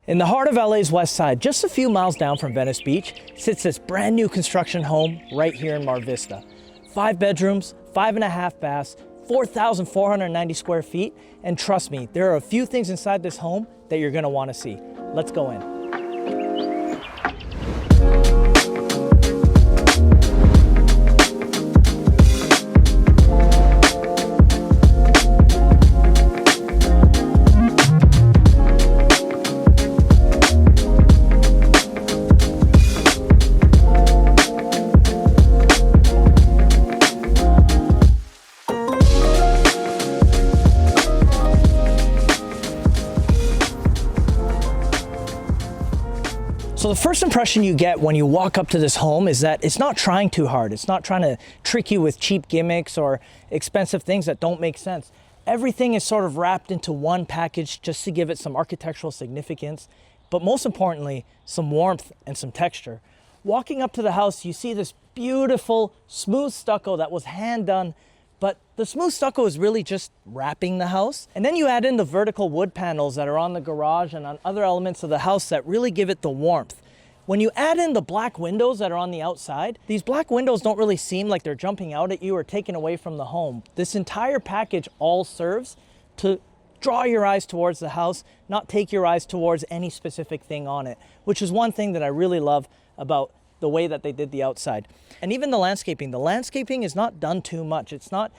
In the heart of LA's West Side, just a few miles down from Venice Beach, sits this brand new construction home right here in Mar Vista. 5 bedrooms, 5.5 baths, 4,490 square feet, and trust me, there are a few things inside this home that you're gonna wanna see. Let's go in. So the first impression you get when you walk up to this home is that it's not trying too hard. It's not trying to trick you with cheap gimmicks or expensive things that don't make sense. Everything is sort of wrapped into one package just to give it some architectural significance, but most importantly, some warmth and some texture. Walking up to the house, you see this beautiful smooth stucco that was hand done, but the smooth stucco is really just wrapping the house. And then you add in the vertical wood panels that are on the garage and on other elements of the house that really give it the warmth. When you add in the black windows that are on the outside, these black windows don't really seem like they're jumping out at you or taken away from the home. This entire package all serves to draw your eyes towards the house, not take your eyes towards any specific thing on it, which is one thing that I really love about the way that they did the outside. And even the landscaping is not done too much. It's not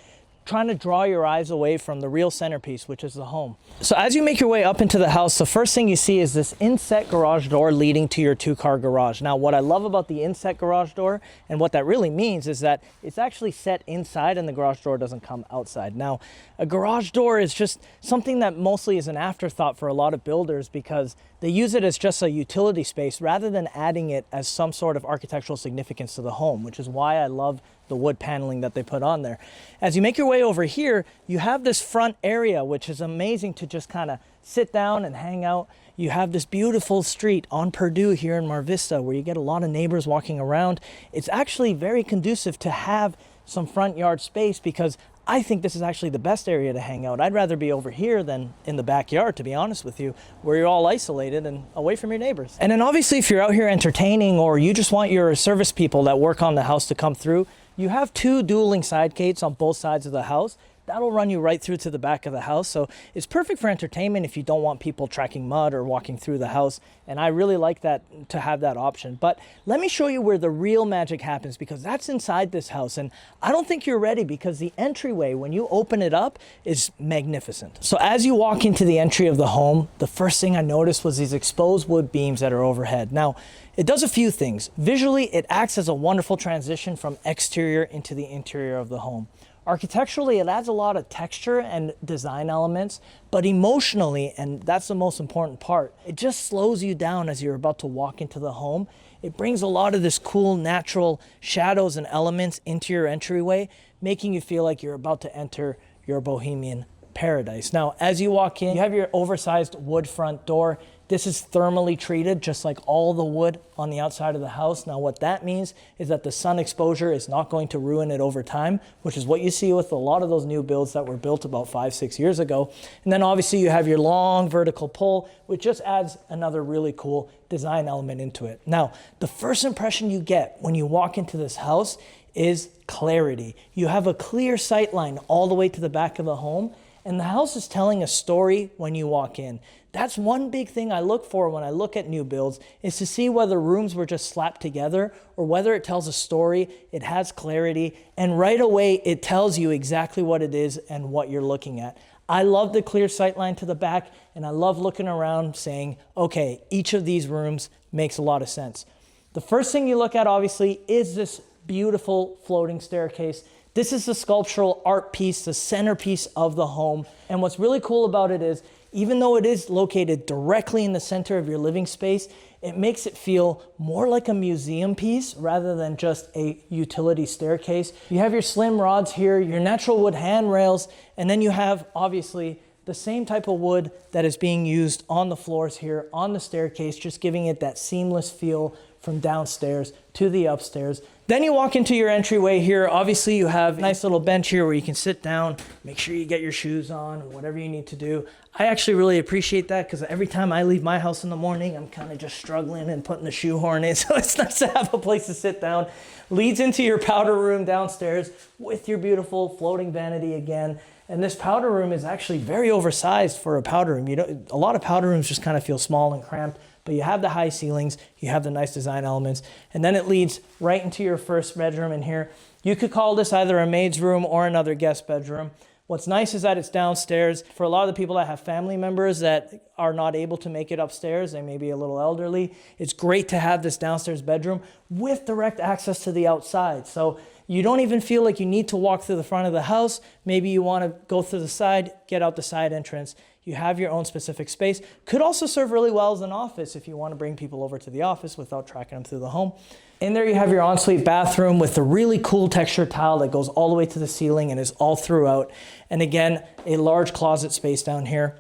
trying to draw your eyes away from the real centerpiece, which is the home. So as you make your way up into the house, the first thing you see is this inset garage door leading to your 2-car garage. Now, what I love about the inset garage door, and what that really means, is that it's actually set inside and the garage door doesn't come outside. Now, a garage door is just something that mostly is an afterthought for a lot of builders because they use it as just a utility space rather than adding it as some sort of architectural significance to the home, which is why I love the wood paneling that they put on there. As you make your way over here, you have this front area, which is amazing to just kind of sit down and hang out. You have this beautiful street on Purdue here in Mar Vista where you get a lot of neighbors walking around. It's actually very conducive to have some front yard space because I think this is actually the best area to hang out. I'd rather be over here than in the backyard, to be honest with you, where you're all isolated and away from your neighbors. And then obviously if you're out here entertaining or you just want your service people that work on the house to come through, you have 2 dueling side gates on both sides of the house. That'll run you right through to the back of the house. So it's perfect for entertainment if you don't want people tracking mud or walking through the house. And I really like that, to have that option. But let me show you where the real magic happens because that's inside this house. And I don't think you're ready because the entryway, when you open it up, is magnificent. So as you walk into the entry of the home, the first thing I noticed was these exposed wood beams that are overhead. Now, it does a few things. Visually, it acts as a wonderful transition from exterior into the interior of the home. Architecturally, it adds a lot of texture and design elements, but emotionally, and that's the most important part, it just slows you down as you're about to walk into the home. It brings a lot of this cool, natural shadows and elements into your entryway, making you feel like you're about to enter your bohemian paradise. Now, as you walk in, you have your oversized wood front door. This is thermally treated, just like all the wood on the outside of the house. Now, what that means is that the sun exposure is not going to ruin it over time, which is what you see with a lot of those new builds that were built about 5-6 years ago. And then obviously you have your long vertical pole, which just adds another really cool design element into it. Now, the first impression you get when you walk into this house is clarity. You have a clear sight line all the way to the back of the home, and the house is telling a story when you walk in. That's one big thing I look for when I look at new builds, is to see whether rooms were just slapped together or whether it tells a story, it has clarity, and right away it tells you exactly what it is and what you're looking at. I love the clear sight line to the back, and I love looking around saying, okay, each of these rooms makes a lot of sense. The first thing you look at, obviously, is this beautiful floating staircase. This is the sculptural art piece, the centerpiece of the home. And what's really cool about it is, even though it is located directly in the center of your living space, it makes it feel more like a museum piece rather than just a utility staircase. You have your slim rods here, your natural wood handrails, and then you have, obviously, the same type of wood that is being used on the floors here, on the staircase, just giving it that seamless feel from downstairs to the upstairs. Then you walk into your entryway here. Obviously you have a nice little bench here where you can sit down, make sure you get your shoes on, whatever you need to do. I actually really appreciate that because every time I leave my house in the morning, I'm kind of just struggling and putting the shoehorn in. So it's nice to have a place to sit down. Leads into your powder room downstairs with your beautiful floating vanity again. And this powder room is actually very oversized for a powder room. A lot of powder rooms just kind of feel small and cramped. But you have the high ceilings, you have the nice design elements, and then it leads right into your first bedroom in here. You could call this either a maid's room or another guest bedroom. What's nice is that it's downstairs. For a lot of the people that have family members that are not able to make it upstairs, they may be a little elderly, it's great to have this downstairs bedroom with direct access to the outside. So you don't even feel like you need to walk through the front of the house. Maybe you want to go through the side, get out the side entrance. You have your own specific space. Could also serve really well as an office if you want to bring people over to the office without tracking them through the home. In there you have your ensuite bathroom with the really cool textured tile that goes all the way to the ceiling and is all throughout. And again, a large closet space down here.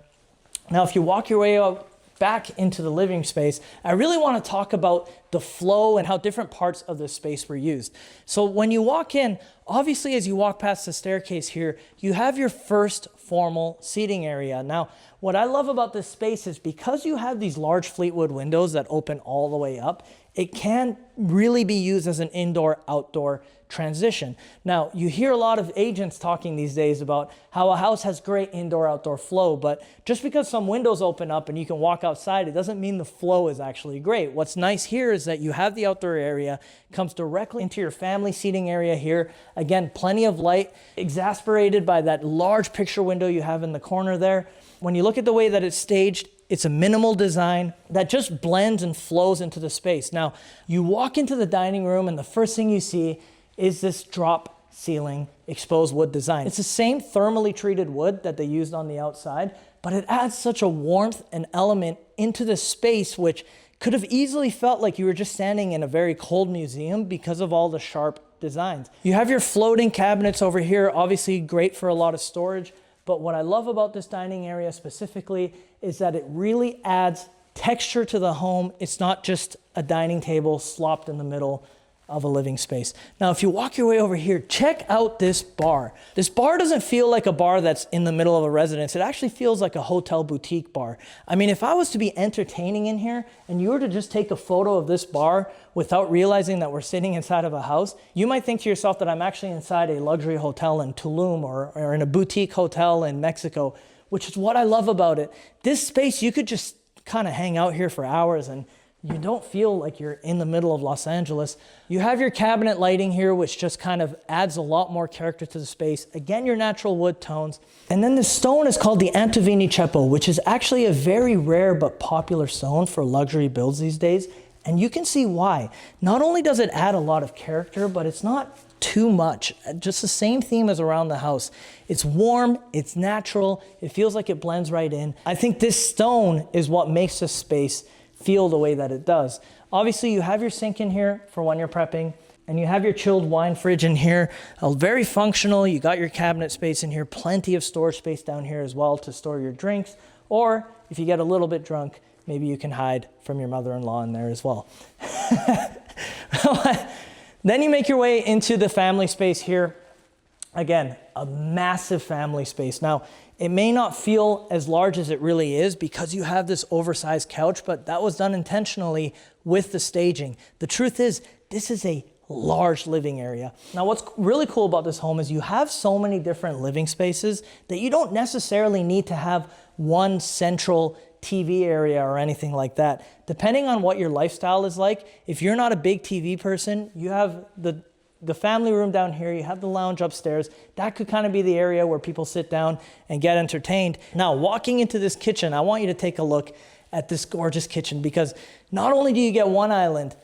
Now, if you walk your way up back into the living space, I really want to talk about the flow and how different parts of this space were used. So when you walk in, obviously as you walk past the staircase here, you have your first formal seating area. Now, what I love about this space is because you have these large Fleetwood windows that open all the way up, it can really be used as an indoor-outdoor transition. Now, you hear a lot of agents talking these days about how a house has great indoor-outdoor flow, but just because some windows open up and you can walk outside, it doesn't mean the flow is actually great. What's nice here is that you have the outdoor area, comes directly into your family seating area here. Again, plenty of light, exasperated by that large picture window you have in the corner there. When you look at the way that it's staged, it's a minimal design that just blends and flows into the space. Now, you walk into the dining room and the first thing you see is this drop ceiling exposed wood design. It's the same thermally treated wood that they used on the outside, but it adds such a warmth and element into the space, which could have easily felt like you were just standing in a very cold museum because of all the sharp designs. You have your floating cabinets over here, obviously great for a lot of storage. But what I love about this dining area specifically is that it really adds texture to the home. It's not just a dining table slopped in the middle of a living space. Now, if you walk your way over here, check out this bar. This bar doesn't feel like a bar that's in the middle of a residence. It actually feels like a hotel boutique bar. I mean, if I was to be entertaining in here and you were to just take a photo of this bar without realizing that we're sitting inside of a house, you might think to yourself that I'm actually inside a luxury hotel in Tulum or in a boutique hotel in Mexico, which is what I love about it. This space, you could just kind of hang out here for hours and you don't feel like you're in the middle of Los Angeles. You have your cabinet lighting here, which just kind of adds a lot more character to the space. Again, your natural wood tones. And then the stone is called the Antovini Ceppo, which is actually a very rare but popular stone for luxury builds these days. And you can see why. Not only does it add a lot of character, but it's not too much. Just the same theme as around the house. It's warm, it's natural, it feels like it blends right in. I think this stone is what makes this space feel the way that it does. Obviously, you have your sink in here for when you're prepping, and you have your chilled wine fridge in here. Very functional. You got your cabinet space in here, plenty of storage space down here as well to store your drinks. Or if you get a little bit drunk, maybe you can hide from your mother-in-law in there as well. Then you make your way into the family space here. Again, a massive family space. Now, it may not feel as large as it really is because you have this oversized couch, but that was done intentionally with the staging. The truth is, this is a large living area. Now, what's really cool about this home is you have so many different living spaces that you don't necessarily need to have one central TV area or anything like that. Depending on what your lifestyle is like, if you're not a big TV person, you have the family room down here, you have the lounge upstairs. That could kind of be the area where people sit down and get entertained. Now, walking into this kitchen, I want you to take a look at this gorgeous kitchen because not only do you get one island,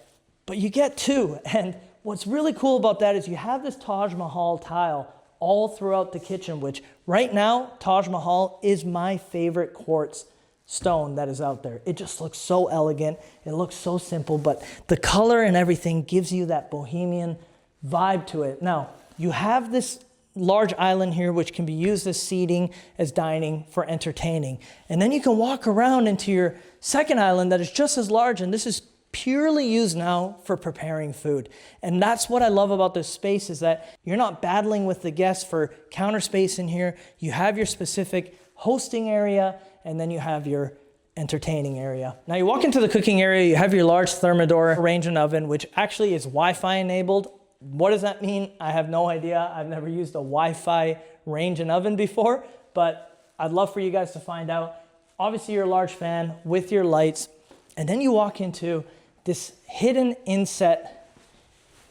but you get two. And what's really cool about that is you have this Taj Mahal tile all throughout the kitchen, which right now, Taj Mahal is my favorite quartz stone that is out there. It just looks so elegant. It looks so simple, but the color and everything gives you that bohemian vibe to it. Now, you have this large island here, which can be used as seating, as dining, for entertaining. And then you can walk around into your second island that is just as large, and this is purely used now for preparing food. And that's what I love about this space, is that you're not battling with the guests for counter space in here. You have your specific hosting area, and then you have your entertaining area. Now you walk into the cooking area, you have your large Thermador range and oven, which actually is Wi-Fi enabled. What does that mean? I have no idea. I've never used a Wi-Fi range and oven before, but I'd love for you guys to find out. Obviously you're a large fan with your lights, and then you walk into this hidden inset,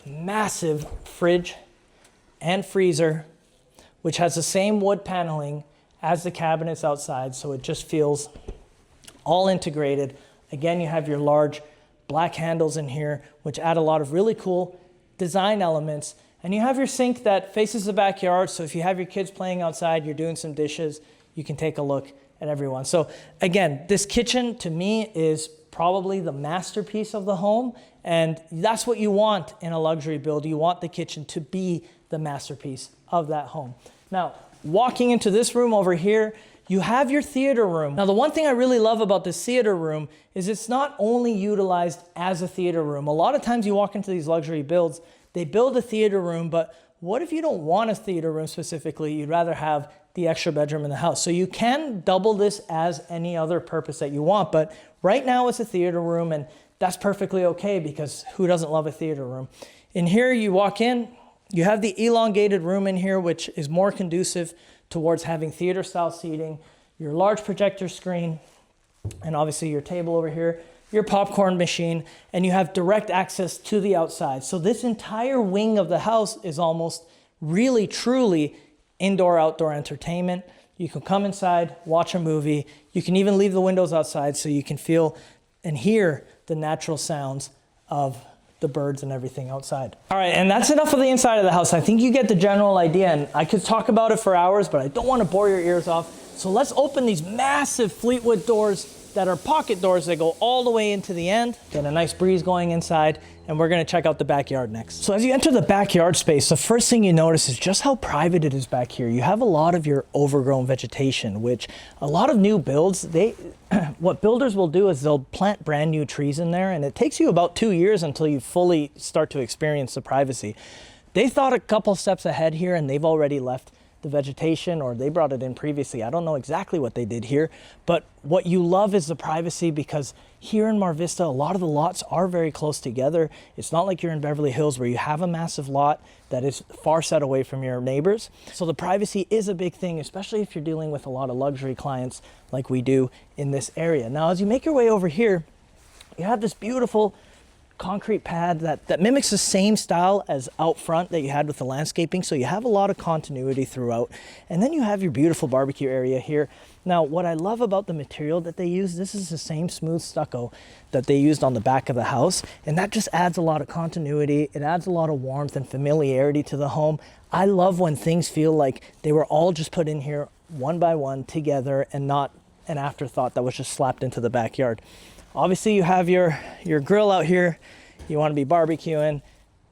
massive fridge and freezer, which has the same wood paneling as the cabinets outside, so it just feels all integrated. Again, you have your large black handles in here, which add a lot of really cool design elements. And you have your sink that faces the backyard, so if you have your kids playing outside, you're doing some dishes, you can take a look at everyone. So again, this kitchen to me is probably the masterpiece of the home, and that's what you want in a luxury build. You want the kitchen to be the masterpiece of that home. Now, walking into this room over here, you have your theater room. Now, the one thing I really love about this theater room is it's not only utilized as a theater room. A lot of times you walk into these luxury builds, they build a theater room, but what if you don't want a theater room specifically? You'd rather have the extra bedroom in the house. So you can double this as any other purpose that you want, but right now it's a theater room, and that's perfectly okay, because who doesn't love a theater room? In here, you walk in, you have the elongated room in here, which is more conducive towards having theater style seating, your large projector screen, and obviously your table over here, your popcorn machine, and you have direct access to the outside. So this entire wing of the house is almost really, truly indoor-outdoor entertainment. You can come inside, watch a movie. You can even leave the windows outside so you can feel and hear the natural sounds of the birds and everything outside. All right, and that's enough of the inside of the house. I think you get the general idea, and I could talk about it for hours, but I don't want to bore your ears off. So let's open these massive Fleetwood doors that are pocket doors that go all the way into the end. Get a nice breeze going inside, and we're gonna check out the backyard next. So as you enter the backyard space, the first thing you notice is just how private it is back here. You have a lot of your overgrown vegetation, which a lot of new builds, what builders will do is they'll plant brand new trees in there, and it takes you about 2 years until you fully start to experience the privacy. They thought a couple steps ahead here, and they've already left the vegetation, or they brought it in previously. I don't know exactly what they did here, but what you love is the privacy, because here in Mar Vista, a lot of the lots are very close together. It's not like you're in Beverly Hills where you have a massive lot that is far set away from your neighbors. So the privacy is a big thing, especially if you're dealing with a lot of luxury clients like we do in this area. Now, as you make your way over here, you have this beautiful concrete pad that mimics the same style as out front that you had with the landscaping. So you have a lot of continuity throughout. And then you have your beautiful barbecue area here. Now, what I love about the material that they use, this is the same smooth stucco that they used on the back of the house. And that just adds a lot of continuity. It adds a lot of warmth and familiarity to the home. I love when things feel like they were all just put in here one by one together, and not an afterthought that was just slapped into the backyard. Obviously, you have your grill out here. You want to be barbecuing,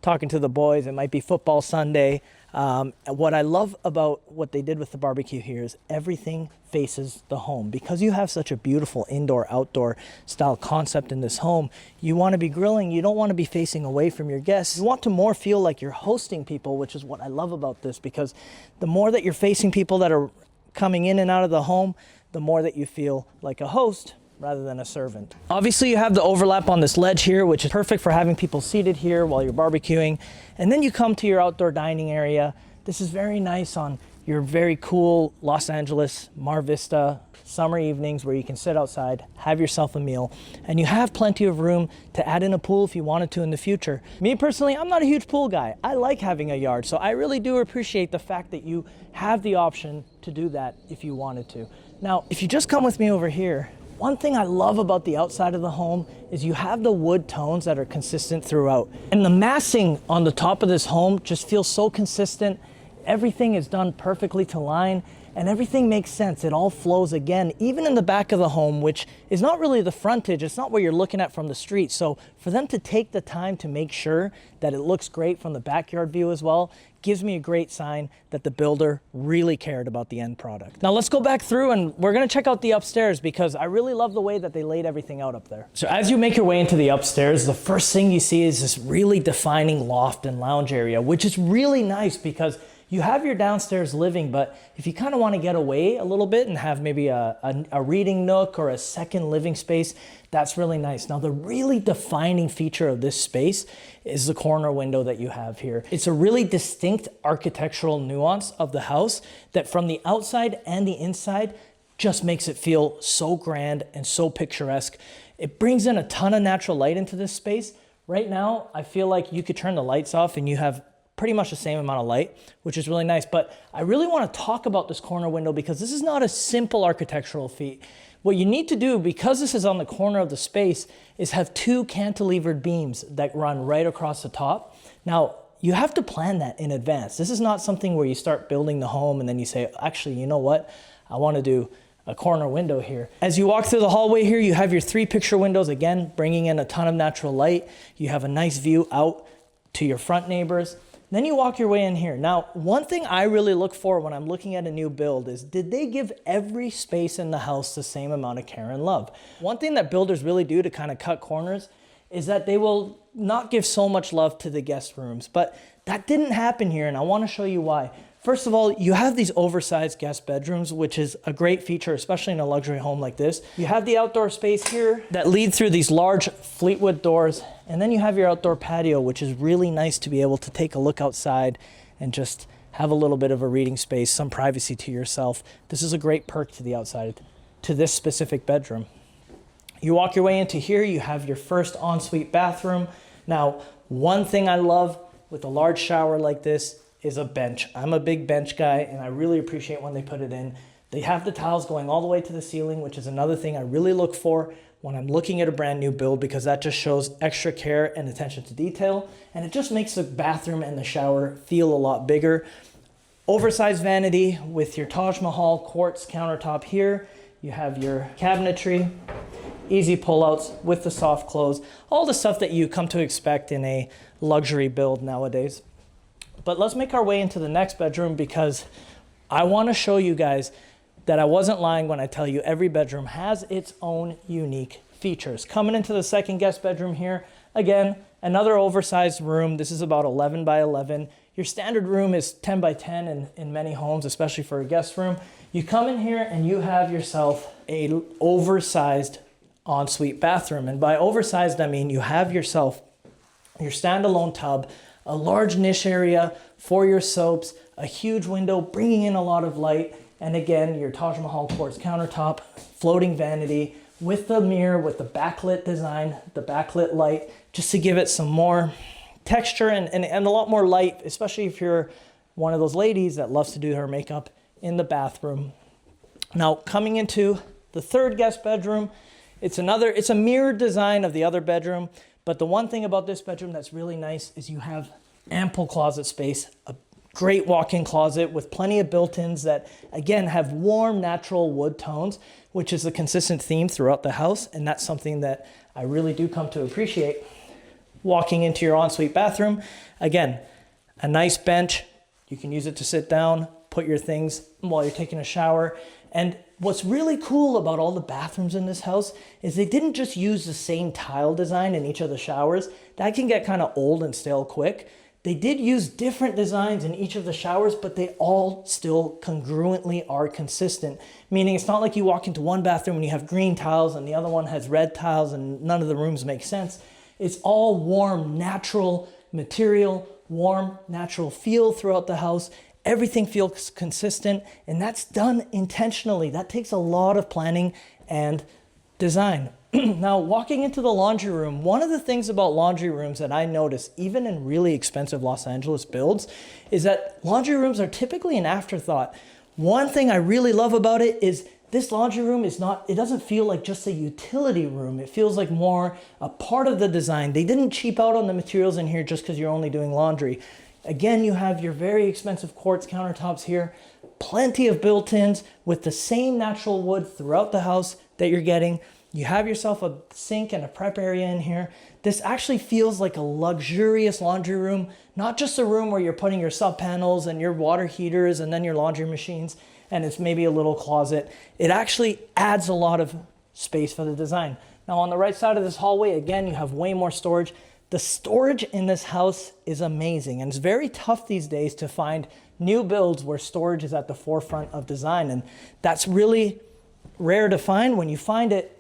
talking to the boys. It might be football Sunday. What I love about what they did with the barbecue here is everything faces the home. Because you have such a beautiful indoor-outdoor style concept in this home, you want to be grilling. You don't want to be facing away from your guests. You want to more feel like you're hosting people, which is what I love about this, because the more that you're facing people that are coming in and out of the home, the more that you feel like a host rather than a servant. Obviously, you have the overlap on this ledge here, which is perfect for having people seated here while you're barbecuing. And then you come to your outdoor dining area. This is very nice on your very cool Los Angeles, Mar Vista summer evenings where you can sit outside, have yourself a meal, and you have plenty of room to add in a pool if you wanted to in the future. Me personally, I'm not a huge pool guy. I like having a yard, so I really do appreciate the fact that you have the option to do that if you wanted to. Now, if you just come with me over here, one thing I love about the outside of the home is you have the wood tones that are consistent throughout. And the massing on the top of this home just feels so consistent. Everything is done perfectly to line. and everything makes sense. It all flows again, even in the back of the home, which is not really the frontage. It's not what you're looking at from the street. So for them to take the time to make sure that it looks great from the backyard view as well, gives me a great sign that the builder really cared about the end product. Now let's go back through and we're gonna check out the upstairs because I really love the way that they laid everything out up there. So as you make your way into the upstairs, the first thing you see is this really defining loft and lounge area, which is really nice because you have your downstairs living, but if you kind of want to get away a little bit and have maybe a reading nook or a second living space, that's really nice. Now, the really defining feature of this space is the corner window that you have here. It's a really distinct architectural nuance of the house that from the outside and the inside just makes it feel so grand and so picturesque. It brings in a ton of natural light into this space. Right now, I feel like you could turn the lights off and you have pretty much the same amount of light, which is really nice. But I really want to talk about this corner window because this is not a simple architectural feat. What you need to do, because this is on the corner of the space, is have two cantilevered beams that run right across the top. Now, you have to plan that in advance. This is not something where you start building the home and then you say, actually, you know what? I want to do a corner window here. As you walk through the hallway here, you have your 3 picture windows, again, bringing in a ton of natural light. You have a nice view out to your front neighbors. Then you walk your way in here. Now, one thing I really look for when I'm looking at a new build is, did they give every space in the house the same amount of care and love? One thing that builders really do to kind of cut corners is that they will not give so much love to the guest rooms, but that didn't happen here, and I want to show you why. First of all, you have these oversized guest bedrooms, which is a great feature, especially in a luxury home like this. You have the outdoor space here that lead through these large Fleetwood doors, and then you have your outdoor patio, which is really nice to be able to take a look outside and just have a little bit of a reading space, some privacy to yourself. This is a great perk to the outside, to this specific bedroom. You walk your way into here, you have your first ensuite bathroom. Now, one thing I love with a large shower like this is a bench. I'm a big bench guy and I really appreciate when they put it in. They have the tiles going all the way to the ceiling, which is another thing I really look for when I'm looking at a brand new build, because that just shows extra care and attention to detail. And it just makes the bathroom and the shower feel a lot bigger. Oversized vanity with your Taj Mahal quartz countertop here. You have your cabinetry, easy pullouts with the soft close, all the stuff that you come to expect in a luxury build nowadays. But let's make our way into the next bedroom because I want to show you guys that I wasn't lying when I tell you every bedroom has its own unique features. Coming into the second guest bedroom here, again, another oversized room. This is about 11 by 11. Your standard room is 10 by 10 in many homes, especially for a guest room. You come in here and you have yourself a oversized ensuite bathroom. And by oversized, I mean you have yourself your standalone tub, a large niche area for your soaps, a huge window bringing in a lot of light, and again, your Taj Mahal quartz countertop, floating vanity with the mirror, with the backlit design, the backlit light, just to give it some more texture and a lot more light, especially if you're one of those ladies that loves to do her makeup in the bathroom. Now, coming into the third guest bedroom, it's a mirrored design of the other bedroom. But the one thing about this bedroom that's really nice is you have ample closet space, a great walk-in closet with plenty of built-ins that, again, have warm, natural wood tones, which is a consistent theme throughout the house. And that's something that I really do come to appreciate. Walking into your ensuite bathroom, again, a nice bench. You can use it to sit down, put your things while you're taking a shower. And what's really cool about all the bathrooms in this house is they didn't just use the same tile design in each of the showers. That can get kind of old and stale quick. They did use different designs in each of the showers, but they all still congruently are consistent. Meaning it's not like you walk into one bathroom and you have green tiles and the other one has red tiles and none of the rooms make sense. It's all warm, natural material, warm, natural feel throughout the house. Everything feels consistent, and that's done intentionally. That takes a lot of planning and design. Now, walking into the laundry room, one of the things about laundry rooms that I notice, even in really expensive Los Angeles builds, is that laundry rooms are typically an afterthought. One thing I really love about it is this laundry room it doesn't feel like just a utility room. It feels like more a part of the design. They didn't cheap out on the materials in here just because you're only doing laundry. Again, you have your very expensive quartz countertops here, plenty of built-ins with the same natural wood throughout the house that you're getting. You have yourself a sink and a prep area in here. This actually feels like a luxurious laundry room, not just a room where you're putting your sub panels and your water heaters and then your laundry machines, and it's maybe a little closet. It actually adds a lot of space for the design. Now on the right side of this hallway, again, you have way more storage. The storage in this house is amazing, and it's very tough these days to find new builds where storage is at the forefront of design, and that's really rare to find. When you find it,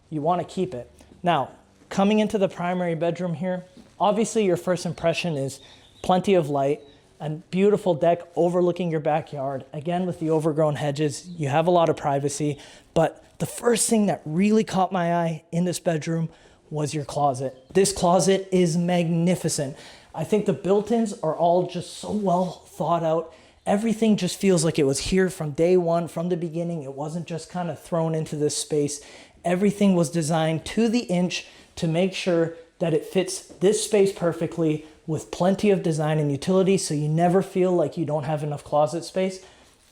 you want to keep it. Now, coming into the primary bedroom here, obviously your first impression is plenty of light, a beautiful deck overlooking your backyard. Again, with the overgrown hedges, you have a lot of privacy, but the first thing that really caught my eye in this bedroom was your closet. This closet is magnificent. I think the built-ins are all just so well thought out. Everything just feels like it was here from day one, from the beginning. It wasn't just kind of thrown into this space. Everything was designed to the inch to make sure that it fits this space perfectly with plenty of design and utility, so you never feel like you don't have enough closet space.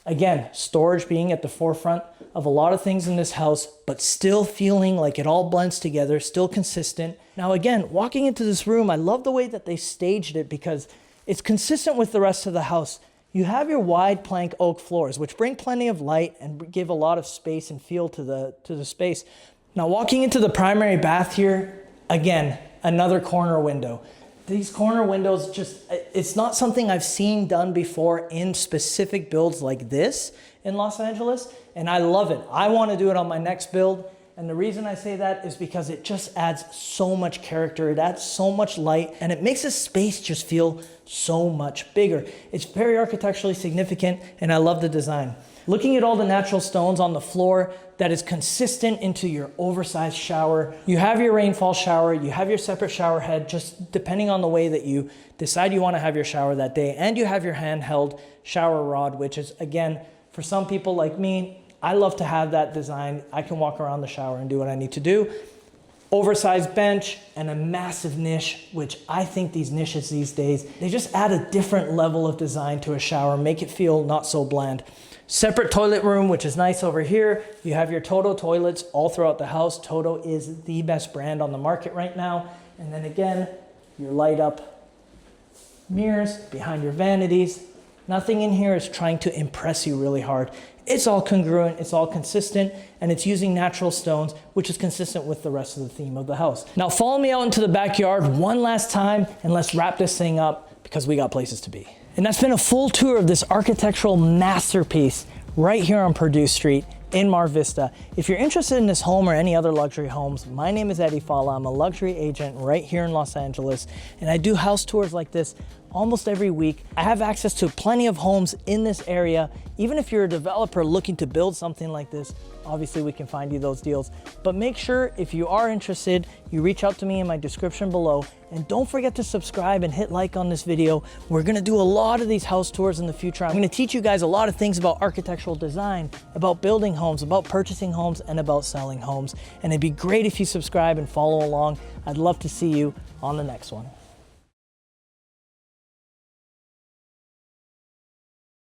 Again, storage being at the forefront of a lot of things in this house, but still feeling like it all blends together, still consistent. Now again, walking into this room, I love the way that they staged it because it's consistent with the rest of the house. You have your wide plank oak floors, which bring plenty of light and give a lot of space and feel to the space. Now walking into the primary bath here, again, another corner window. These corner windows it's not something I've seen done before in specific builds like this in Los Angeles, and I love it. I want to do it on my next build, and the reason I say that is because it just adds so much character, it adds so much light, and it makes the space just feel so much bigger. It's very architecturally significant, and I love the design. Looking at all the natural stones on the floor, that is consistent into your oversized shower. You have your rainfall shower, you have your separate shower head, just depending on the way that you decide you want to have your shower that day, and you have your handheld shower rod, which is, again, for some people like me, I love to have that design. I can walk around the shower and do what I need to do. Oversized bench and a massive niche, which I think these niches these days, they just add a different level of design to a shower, make it feel not so bland. Separate toilet room, which is nice over here. You have your Toto toilets all throughout the house. Toto is the best brand on the market right now. And then again, your light up mirrors behind your vanities. Nothing in here is trying to impress you really hard. It's all congruent, it's all consistent, and it's using natural stones, which is consistent with the rest of the theme of the house. Now follow me out into the backyard one last time, and let's wrap this thing up because we got places to be. And that's been a full tour of this architectural masterpiece right here on Purdue Street in Mar Vista. If you're interested in this home or any other luxury homes, my name is Eddie Fallah. I'm a luxury agent right here in Los Angeles, and I do house tours like this almost every week. I have access to plenty of homes in this area. Even if you're a developer looking to build something like this, obviously we can find you those deals. But make sure if you are interested, you reach out to me in my description below, and don't forget to subscribe and hit like on this video. We're gonna do a lot of these house tours in the future. I'm gonna teach you guys a lot of things about architectural design, about building homes, about purchasing homes, and about selling homes. And it'd be great if you subscribe and follow along. I'd love to see you on the next one.